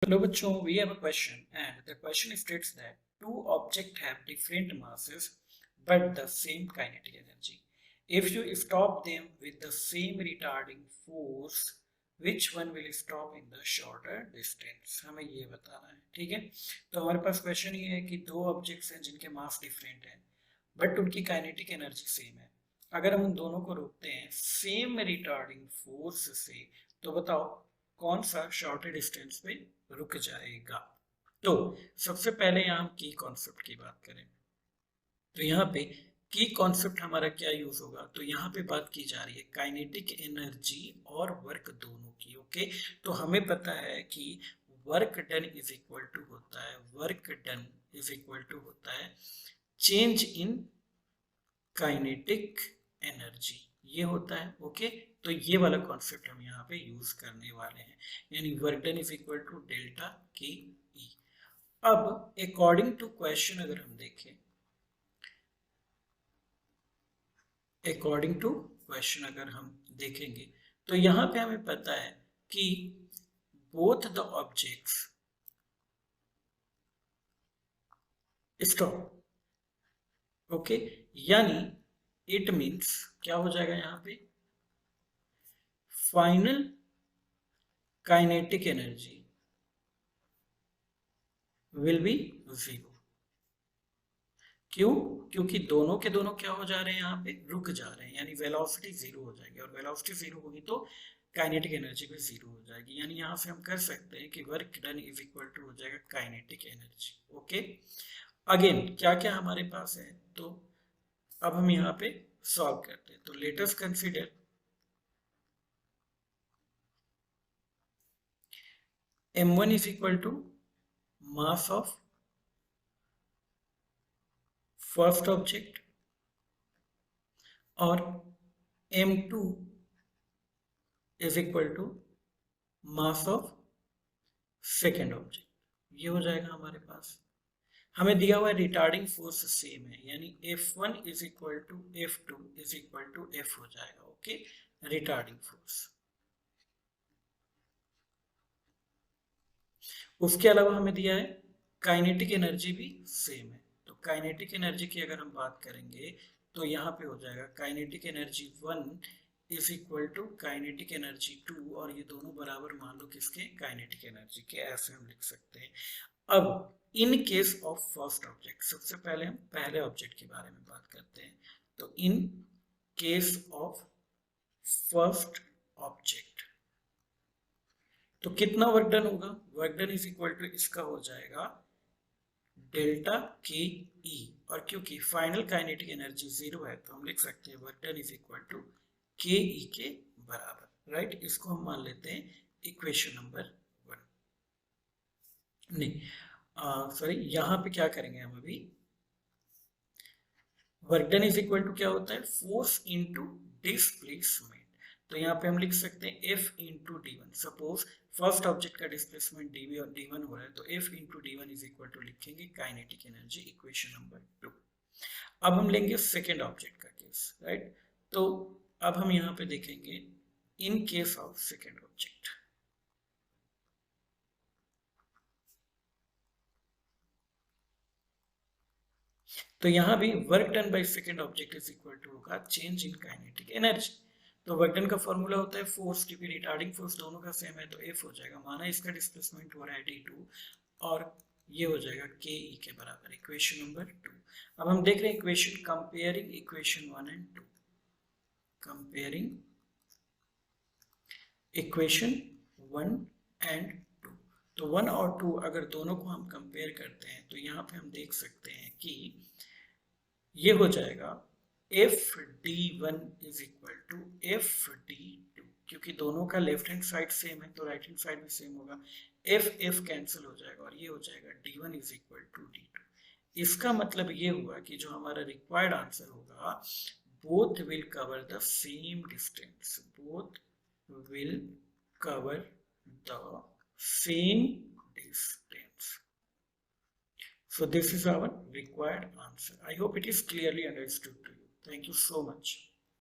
Hello bachcho, we have a question and the question states that two objects have different masses but the same kinetic energy. If you stop them with the same retarding force, which one will stop in the shorter distance? हमें ये बताना है, ठीक है। तो हमारे पास question ये है कि दो ऑब्जेक्ट्स हैं जिनके मास डिफरेंट हैं बट उनकी काइनेटिक एनर्जी सेम है। अगर हम उन दोनों को रोकते हैं सेम रिटार्डिंग फोर्स से, तो बताओ कौन सा शॉर्टर डिस्टेंस पे रुक जाएगा। तो सबसे पहले यहाँ हम की कॉन्सेप्ट की बात करें तो यहाँ पे की कॉन्सेप्ट हमारा क्या यूज होगा, तो यहाँ पे बात की जा रही है काइनेटिक एनर्जी और वर्क दोनों की। ओके, तो हमें पता है कि work done is equal to होता है, work done is equal to होता है चेंज इन काइनेटिक एनर्जी, ये होता है। ओके, तो ये वाला कॉन्सेप्ट हम यहाँ पे यूज करने वाले हैं, यानी work done is equal to delta K E. अब अकॉर्डिंग टू क्वेश्चन अगर हम देखें, अकॉर्डिंग टू क्वेश्चन अगर हम देखेंगे तो यहाँ पे हमें पता है कि both the objects stop. Okay, यानी इट मीन्स क्या हो जाएगा यहाँ पे, final kinetic energy will be zero. क्यों? क्योंकि दोनों के दोनों क्या हो जा रहे हैं, यहाँ पे रुक जा रहे हैं, यानी वेलोसिटी जीरो हो जाएगी, और वेलोसिटी जीरो होगी तो काइनेटिक एनर्जी भी जीरो हो जाएगी। यानी यहाँ से हम कर सकते हैं कि work done is equal to हो जाएगा काइनेटिक एनर्जी। ओके, अगेन क्या क्या हमारे पास है, तो अब हम यहाँ पे सॉल्व करते हैं। तो let us consider m1 is equal to mass of first object और m2 is equal to mass of second object। ये हो जाएगा हमारे पास। हमें दिया हुआ है रिटार्डिंग फोर्स सेम है, यानी F1 is equal to F2 is equal to F हो जाएगा। Okay, retarding force. उसके अलावा हमें दिया है काइनेटिक एनर्जी भी सेम है, तो काइनेटिक एनर्जी की अगर हम बात करेंगे तो यहाँ पे हो जाएगा kinetic energy 1 is equal to kinetic energy 2, और ये दोनों बराबर मान लो किसके, काइनेटिक एनर्जी के। ऐसे हम लिख सकते हैं। अब इन केस ऑफ फर्स्ट ऑब्जेक्ट, सबसे पहले हम पहले ऑब्जेक्ट के बारे में बात करते हैं। तो in case of first object तो कितना वर्क डन होगा, work done is equal to इसका हो जाएगा डेल्टा के ई, और क्योंकि फाइनल काइनेटिक एनर्जी जीरो है तो हम लिख सकते हैं work done is equal to K E के बराबर। राइट, इसको हम मान लेते हैं इक्वेशन नंबर 1। नहीं सॉरी, यहाँ पे क्या करेंगे हम अभी, work done is equal to क्या होता है, फोर्स इनटू डिस्प्लेसमेंट। तो यहाँ पे हम लिख सकते हैं F into D one. Suppose first object का डिस्प्लेसमेंट डी और डी1 हो रहा है, तो F into D one is equal to लिखेंगे काइनेटिक एनर्जी, इक्वेशन नंबर 2। अब हम लेंगे सेकेंड ऑब्जेक्ट का केस। राइट, तो अब हम यहाँ पे देखेंगे in case of second object, तो यहाँ भी work done by second object is equal to होगा चेंज इन काइनेटिक एनर्जी। तो वर्क डन का फॉर्मूला होता है फोर्स, क्योंकि रिटार्डिंग फोर्स दोनों का सेम है तो F हो जाएगा, माना इसका डिस्प्लेसमेंट हो रहा है D2 और ये हो जाएगा के ई के बराबर, इक्वेशन नंबर 2। अब हम देख रहे हैं equation, comparing equation 1 and 2, comparing equation 1 and 2। तो 1 और 2 अगर दोनों को हम कंपेयर करते हैं तो यहाँ पे हम देख सकते हैं कि ये हो जाएगा F D one is equal to F D two, क्योंकि दोनों का लेफ्ट हैंड साइड सेम है तो राइट हैंड साइड भी सेम होगा, एफ एफ कैंसिल हो जाएगा और ये हो जाएगा D one is equal to D two. इसका मतलब ये हुआ कि जो हमारा रिक्वायर्ड आंसर होगा, both will cover the same distance, both will cover the same distance. So this is our required answer. I hope it is clearly understood to you. Thank you so much.